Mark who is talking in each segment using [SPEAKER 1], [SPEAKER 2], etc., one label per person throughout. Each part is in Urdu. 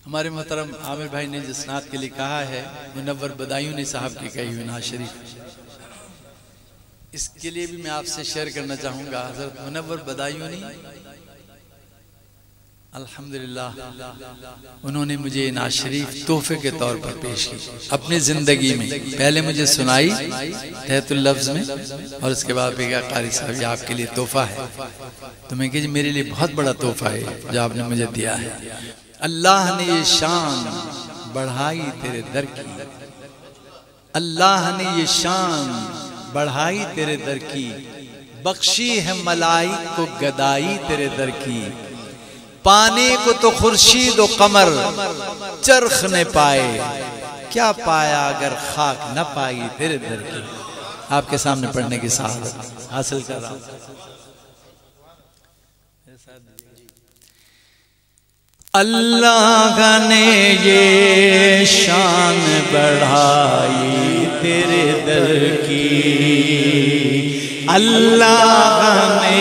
[SPEAKER 1] ہمارے محترم عامر بھائی نے جس نعت کے لیے کہا ہے منور بدایونی صاحب کی کہی ہوئی نعت شریف، اس کے لیے بھی میں آپ سے شیئر کرنا چاہوں گا۔ حضرت منور بدایونی الحمدللہ انہوں نے مجھے یہ نعت شریف تحفے کے طور پر پیش کی اپنی زندگی میں۔ پہلے مجھے سنائی تحت اللفظ میں، اور اس کے بعد بھی کہا قاری صاحب یہ آپ کے لیے تحفہ ہے۔ تو میں کہا جی میرے لیے بہت بڑا تحفہ ہے جو آپ نے مجھے دیا ہے۔ اللہ نے یہ شان بڑھائی تیرے در کی، اللہ نے یہ شان بڑھائی تیرے در کی، بخشی ہے ملائک کو گدائی تیرے در کی، پانے کو تو خورشید و قمر چرخ نے پائے، کیا پایا اگر خاک نہ پائی تیرے در کی۔ آپ کے سامنے پڑھنے کی سعادت حاصل کر رہا ہوں۔ اللہ نے یہ شان بڑھائی تیرے در کی، اللہ نے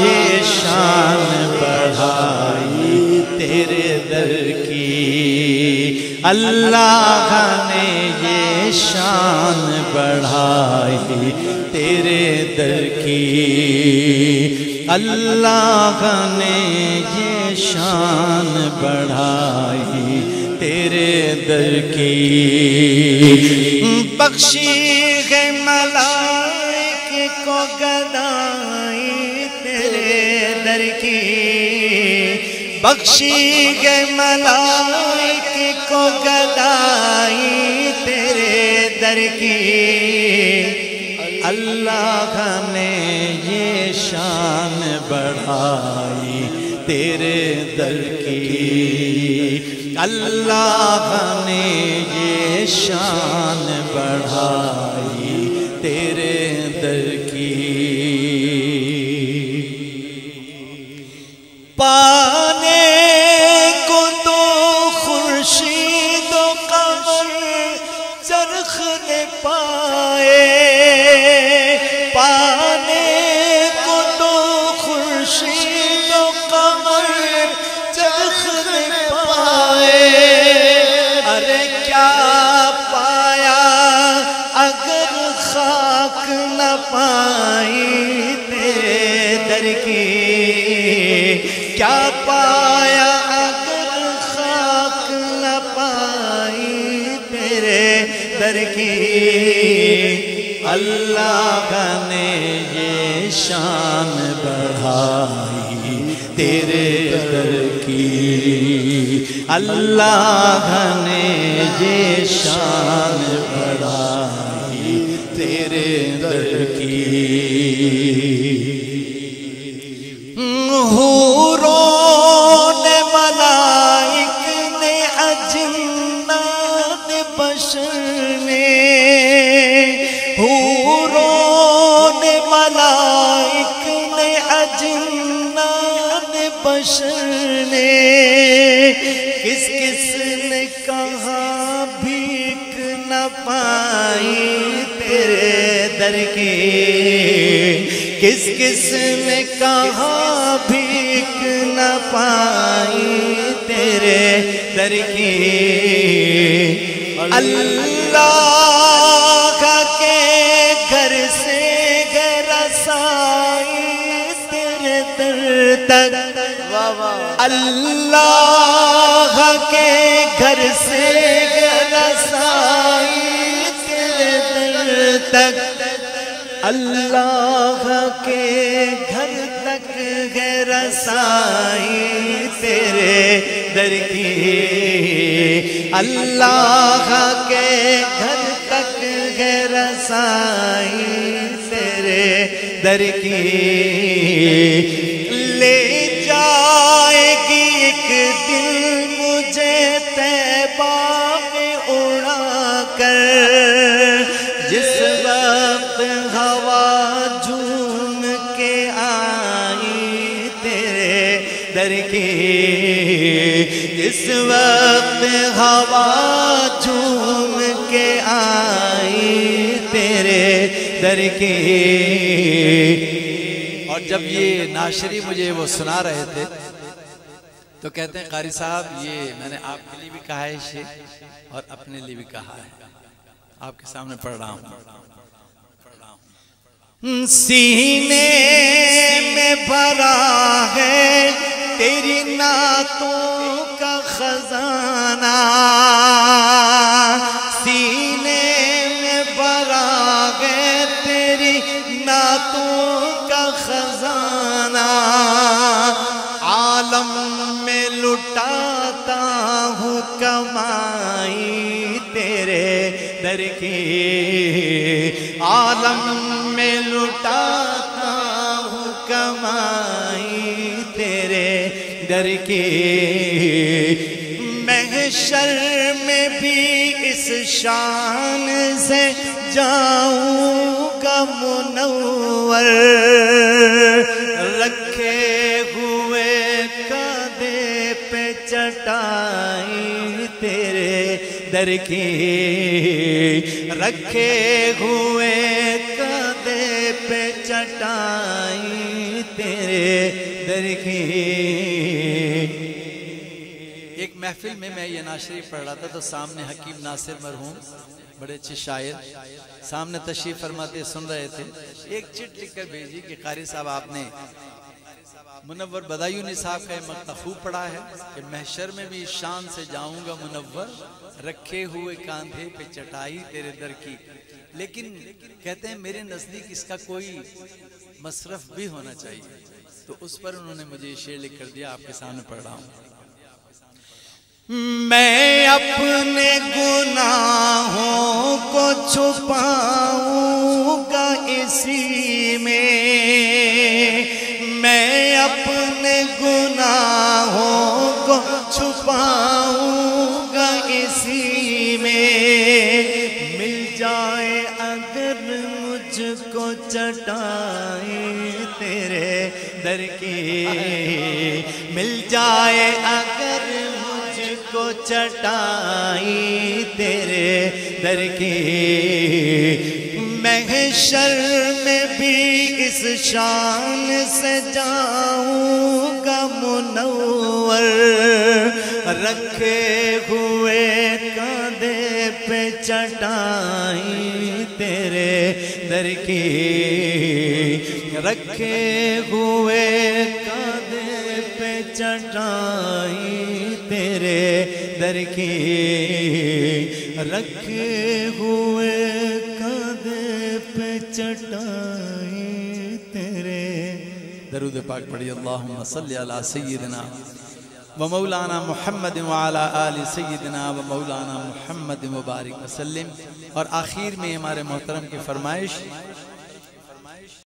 [SPEAKER 1] یہ شان بڑھائی تیرے در کی، اللہ نے یہ شان بڑھائی تیرے در کی، اللہ نے یہ شان بڑھائی تیرے در کی، بخشی ہے ملائک کو گدائی تیرے در کی، بخشی ہے ملائک کو گدائی تیرے در کی، اللہ نے یہ شان بڑھائی تیرے در کی، اللہ نے یہ شان بڑھائی تیرے در کی، پانے کو تو خورشید و قمر چرخ نے پائے، پانے کو تو خورشید و قمر چرخ نے پائے، ارے کیا پایا اگر خاک نہ پائی تیرے در کی، کیا پایا اگر خاک نہ پائی تیرے در کی، اللہ نے یہ شان بڑھائی تیرے در کی، اللہ نے یہ شان بڑھائی تیرے در کی، حوروں نے ملائک نے اجنان بشر نے، حوروں نے ملائک نے اجنان بشر نے، کس کس نے کہا بھیک نہ پائی تیرے در کی، کس کس نے کہا بھیک نہ پائی تیرے در کی، اللہ کے گھر سے رسائی تیرے در تک، اللہ کے گھر سے رسائی تیرے در تک، اللہ کے گھر تک ہے رسائی تیرے در کی، اللہ کے گھر تک ہے رسائی تیرے در کی، لے جائے گی ایک دل مجھے طیبہ میں اڑا کر، جس وقت ہوا جھوم کے آئی تیرے در کی، جس وقت ہوا جھوم کے آئی تیرے در کی۔ اور جب یہ ناشری مجھے وہ سنا رہے تھے تو تو کہتے ہیں قاری صاحب یہ میں نے آپ کے لیے بھی کہا ہے شعر اور اپنے لیے بھی کہا ہے، آپ کے سامنے پڑھ رہا ہوں۔
[SPEAKER 2] سینے میں بھرا ہے تیری نعتوں کا خزانہ، سینے میں بھرا ہے تیری نعتوں کا خزانہ، عالم میں لٹاتا ہوں کمائی تیرے در کی، عالم میں لٹاتا ہوں کمائی تیرے در کی، محشر میں بھی اس شان سے جاؤں گا منور، رکھے ہوئے کندھے پہ چٹائی تیرے در کی، رکھے ہوئے کندھے پہ چٹائی تیرے در کی۔
[SPEAKER 1] ایک محفل میں یہ نعت شریف پڑھ رہا تھا تو سامنے حکیم ناصر مرحوم بڑے اچھے شاعر سامنے تشریف فرماتے سن رہے تھے، ایک چٹ لکھ کر بھیجی کہ قاری صاحب آپ نے منور بدایونی صاحب کا یہ مقطع خوب پڑھا ہے کہ محشر میں بھی شان سے جاؤں گا منور، رکھے ہوئے کاندھے پہ چٹائی تیرے در کی، لیکن کہتے ہیں میرے نزدیک اس کا کوئی مصرف بھی ہونا چاہیے، تو اس پر انہوں نے مجھے یہ شعر لکھ کر دیا، آپ کے سامنے پڑھ رہا ہوں۔
[SPEAKER 2] میں اپنے گناہوں کو چھپاؤں گا اسی میں، میں اپنے گناہوں کو چھپاؤں گا اسی میں، مل جائے اگر مجھ کو چٹائی تیرے در کی، مل جائے اگر کو چٹائی تیرے در کی، محشر میں بھی اس شان سے جاؤں گا منور، رکھے ہوئے کندھے پہ چٹائی تیرے در کی، رکھے ہوئے کندھے پہ چٹائی تیرے در کی، رکھے ہوئے کندھے پہ چٹائی تیرے۔
[SPEAKER 1] درود پاک پڑھی، اللہم صلی علی سیدنا و مولانا محمد وعلی آل سیدنا و مولانا محمد مبارک وسلم۔ اور آخر میں ہمارے محترم کی فرمائش